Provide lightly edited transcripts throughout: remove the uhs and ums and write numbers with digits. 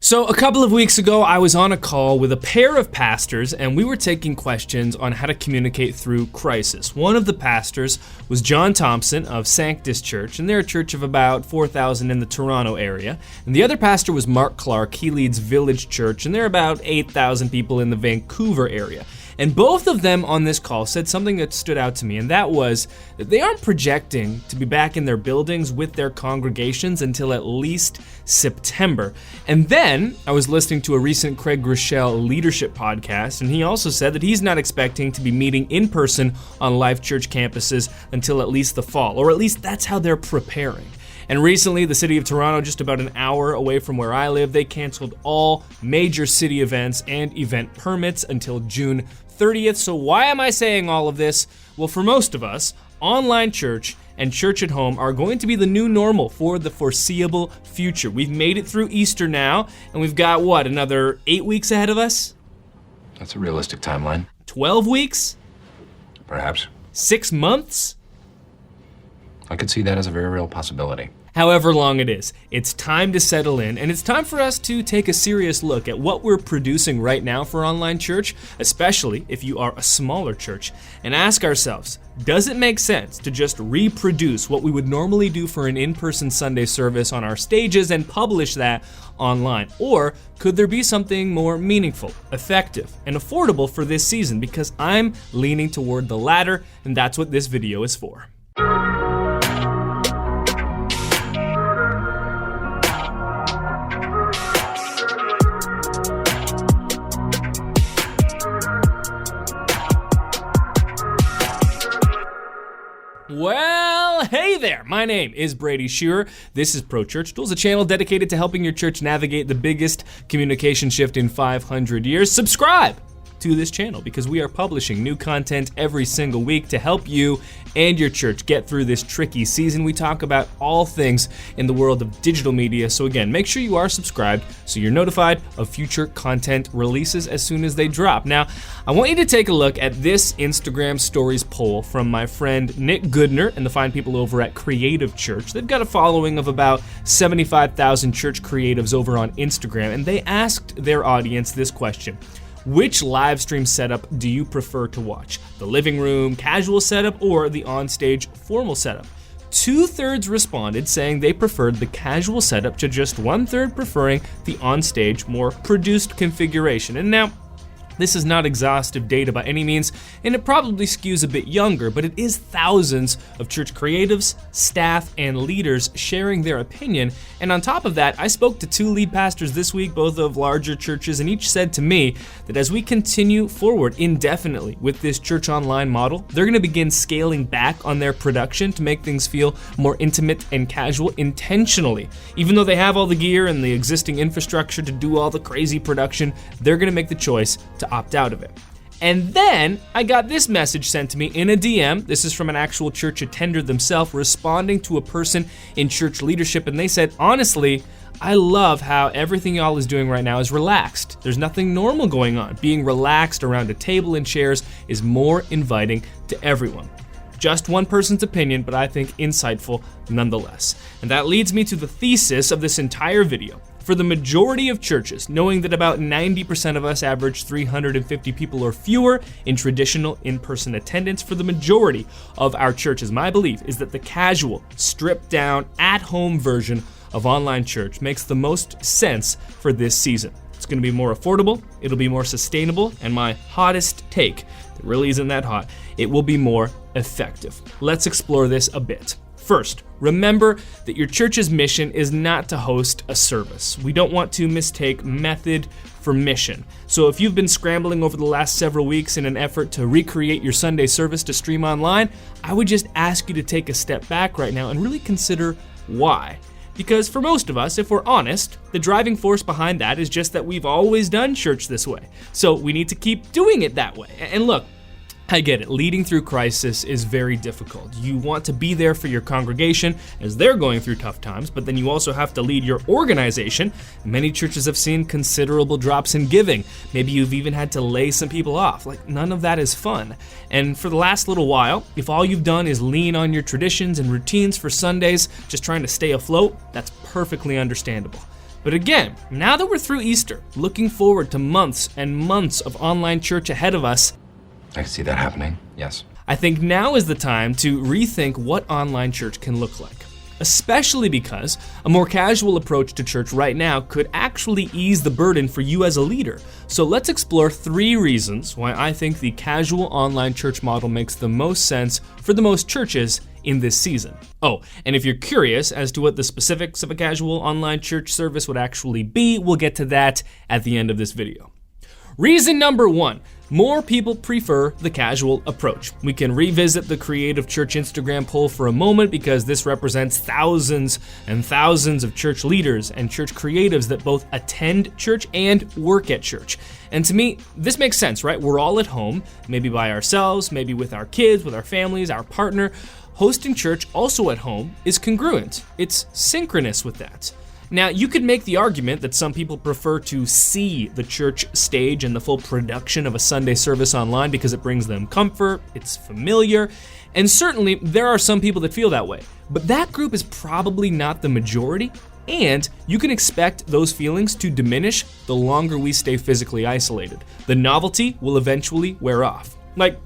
So a couple of weeks ago, I was on a call with a pair of pastors, and we were taking questions on how to communicate through crisis. One of the pastors was John Thompson of Sanctus Church, and they're a church of about 4,000 in the Toronto area. And the other pastor was Mark Clark. He leads Village Church, and they're about 8,000 people in the Vancouver area. And both of them on this call said something that stood out to me, and that was that they aren't projecting to be back in their buildings with their congregations until at least September. And then I was listening to a recent Craig Groeschel leadership podcast, and he also said that he's not expecting to be meeting in person on Life Church campuses until at least the fall, or at least that's how they're preparing. And recently, the city of Toronto, just about an hour away from where I live, they canceled all major city events and event permits until June 30th. So why am I saying all of this? Well, for most of us, online church and church at home are going to be the new normal for the foreseeable future. We've made it through Easter now, and we've got, another 8 weeks ahead of us? That's a realistic timeline. 12 weeks? Perhaps. 6 months? I could see that as a very real possibility. However long it is, it's time to settle in, and it's time for us to take a serious look at what we're producing right now for online church, especially if you are a smaller church, and ask ourselves, does it make sense to just reproduce what we would normally do for an in-person Sunday service on our stages and publish that online? Or could there be something more meaningful, effective, and affordable for this season? Because I'm leaning toward the latter, and that's what this video is for. Well, hey there, my name is Brady Shearer. This is Pro Church Tools, a channel dedicated to helping your church navigate the biggest communication shift in 500 years. Subscribe to this channel because we are publishing new content every single week to help you and your church get through this tricky season. We talk about all things in the world of digital media. So again, make sure you are subscribed so you're notified of future content releases as soon as they drop. Now, I want you to take a look at this Instagram stories poll from my friend Nick Goodner and the fine people over at Creative Church. They've got a following of about 75,000 church creatives over on Instagram, and they asked their audience this question: which live stream setup do you prefer to watch? The living room casual setup or the onstage formal setup? 2/3 responded saying they preferred the casual setup to just 1/3 preferring the onstage more produced configuration. And now, this is not exhaustive data by any means, and it probably skews a bit younger, but it is thousands of church creatives, staff, and leaders sharing their opinion. And on top of that, I spoke to 2 lead pastors this week, both of larger churches, and each said to me that as we continue forward indefinitely with this church online model, they're gonna begin scaling back on their production to make things feel more intimate and casual intentionally. Even though they have all the gear and the existing infrastructure to do all the crazy production, they're gonna make the choice to opt out of it. And then I got this message sent to me in a DM. This is from an actual church attender themselves responding to a person in church leadership, and they said, honestly, I love how everything y'all is doing right now is relaxed. There's nothing normal going on. Being relaxed around a table and chairs is more inviting to everyone. Just one person's opinion, but I think insightful nonetheless. And that leads me to the thesis of this entire video. For the majority of churches, knowing that about 90% of us average 350 people or fewer in traditional in-person attendance, for the majority of our churches, my belief is that the casual, stripped-down, at-home version of online church makes the most sense for this season. It's going to be more affordable, it'll be more sustainable, and my hottest take, it really isn't that hot, it will be more effective. Let's explore this a bit. First, remember that your church's mission is not to host a service. We don't want to mistake method for mission. So if you've been scrambling over the last several weeks in an effort to recreate your Sunday service to stream online, I would just ask you to take a step back right now and really consider why. Because for most of us, if we're honest, the driving force behind that is just that we've always done church this way. So we need to keep doing it that way. And look, I get it, leading through crisis is very difficult. You want to be there for your congregation as they're going through tough times, but then you also have to lead your organization. Many churches have seen considerable drops in giving. Maybe you've even had to lay some people off. None of that is fun. And for the last little while, if all you've done is lean on your traditions and routines for Sundays, just trying to stay afloat, that's perfectly understandable. But again, now that we're through Easter, looking forward to months and months of online church ahead of us, I can see that happening, yes. I think now is the time to rethink what online church can look like. Especially because a more casual approach to church right now could actually ease the burden for you as a leader. So let's explore 3 reasons why I think the casual online church model makes the most sense for the most churches in this season. Oh, and if you're curious as to what the specifics of a casual online church service would actually be, we'll get to that at the end of this video. Reason number 1, more people prefer the casual approach. We can revisit the Creative Church Instagram poll for a moment because this represents thousands and thousands of church leaders and church creatives that both attend church and work at church. And to me, this makes sense, right? We're all at home, maybe by ourselves, maybe with our kids, with our families, our partner. Hosting church also at home is congruent. It's synchronous with that. Now, you could make the argument that some people prefer to see the church stage and the full production of a Sunday service online because it brings them comfort, it's familiar, and certainly there are some people that feel that way. But that group is probably not the majority, and you can expect those feelings to diminish the longer we stay physically isolated. The novelty will eventually wear off. Like,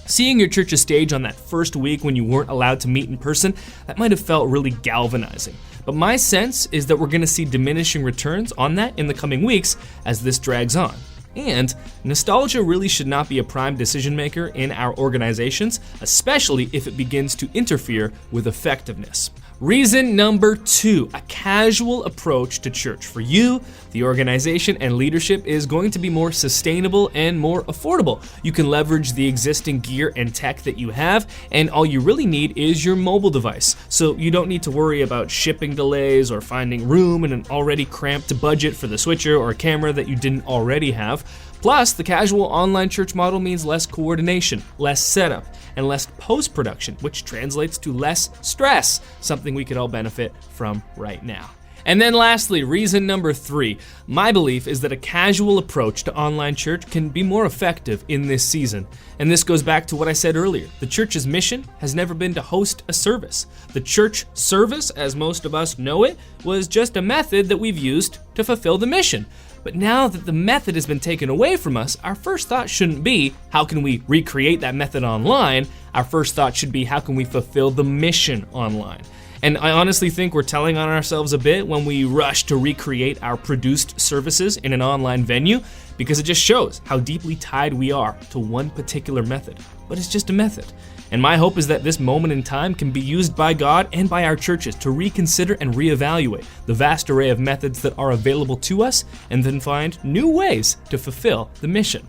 seeing your church's stage on that first week when you weren't allowed to meet in person, that might have felt really galvanizing. But my sense is that we're gonna see diminishing returns on that in the coming weeks as this drags on. And nostalgia really should not be a prime decision maker in our organizations, especially if it begins to interfere with effectiveness. Reason number 2, a casual approach to church for you, the organization, and leadership is going to be more sustainable and more affordable. You can leverage the existing gear and tech that you have, and all you really need is your mobile device. So you don't need to worry about shipping delays or finding room in an already cramped budget for the switcher or camera that you didn't already have. Plus, the casual online church model means less coordination, less setup, and less post-production, which translates to less stress, something we could all benefit from right now. And then lastly, reason number 3, my belief is that a casual approach to online church can be more effective in this season. And this goes back to what I said earlier. The church's mission has never been to host a service. The church service, as most of us know it, was just a method that we've used to fulfill the mission. But now that the method has been taken away from us, our first thought shouldn't be, how can we recreate that method online? Our first thought should be, how can we fulfill the mission online? And I honestly think we're telling on ourselves a bit when we rush to recreate our produced services in an online venue, because it just shows how deeply tied we are to one particular method. But it's just a method. And my hope is that this moment in time can be used by God and by our churches to reconsider and reevaluate the vast array of methods that are available to us, and then find new ways to fulfill the mission.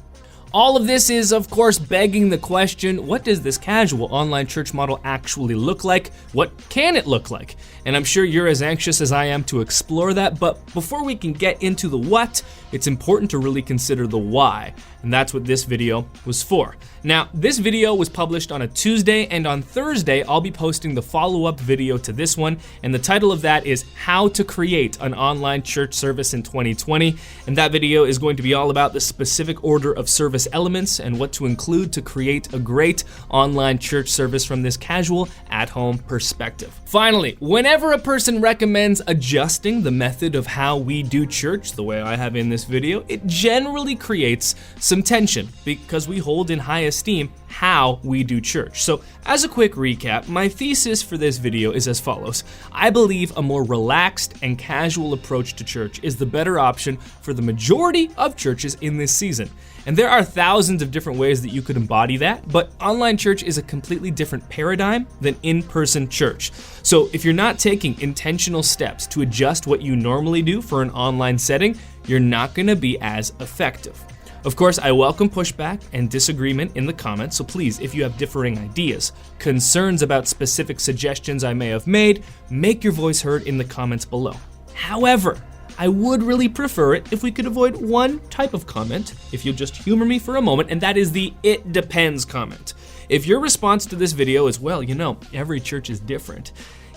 All of this is, of course, begging the question, what does this casual online church model actually look like? What can it look like? And I'm sure you're as anxious as I am to explore that, but before we can get into the what, it's important to really consider the why, and that's what this video was for. Now, this video was published on a Tuesday, and on Thursday, I'll be posting the follow-up video to this one, and the title of that is How to Create an Online Church Service in 2020, and that video is going to be all about the specific order of service elements and what to include to create a great online church service from this casual, at-home perspective. Finally, whenever a person recommends adjusting the method of how we do church, the way I have in this video, it generally creates some tension because we hold in high esteem how we do church. So as a quick recap, my thesis for this video is as follows. I believe a more relaxed and casual approach to church is the better option for the majority of churches in this season. And there are thousands of different ways that you could embody that, but online church is a completely different paradigm than in-person church. So if you're not taking intentional steps to adjust what you normally do for an online setting, you're not gonna be as effective. Of course, I welcome pushback and disagreement in the comments, so please, if you have differing ideas, concerns about specific suggestions I may have made, make your voice heard in the comments below. However, I would really prefer it if we could avoid one type of comment, if you'll just humor me for a moment, and that is the "it depends" comment. If your response to this video is, well, you know, every church is different,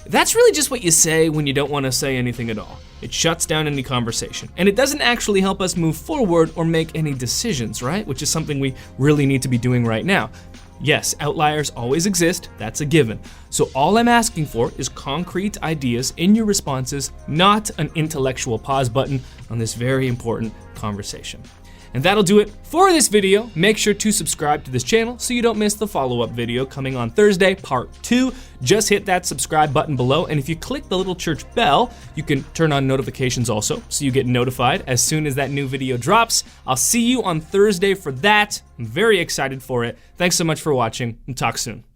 that's really just what you say when you don't want to say anything at all. It shuts down any conversation, and it doesn't actually help us move forward or make any decisions, right? Which is something we really need to be doing right now. Yes, outliers always exist, that's a given. So all I'm asking for is concrete ideas in your responses, not an intellectual pause button on this very important conversation. And that'll do it for this video. Make sure to subscribe to this channel so you don't miss the follow-up video coming on Thursday, part 2. Just hit that subscribe button below, and if you click the little church bell, you can turn on notifications also, so you get notified as soon as that new video drops. I'll see you on Thursday for that. I'm very excited for it. Thanks so much for watching, and talk soon.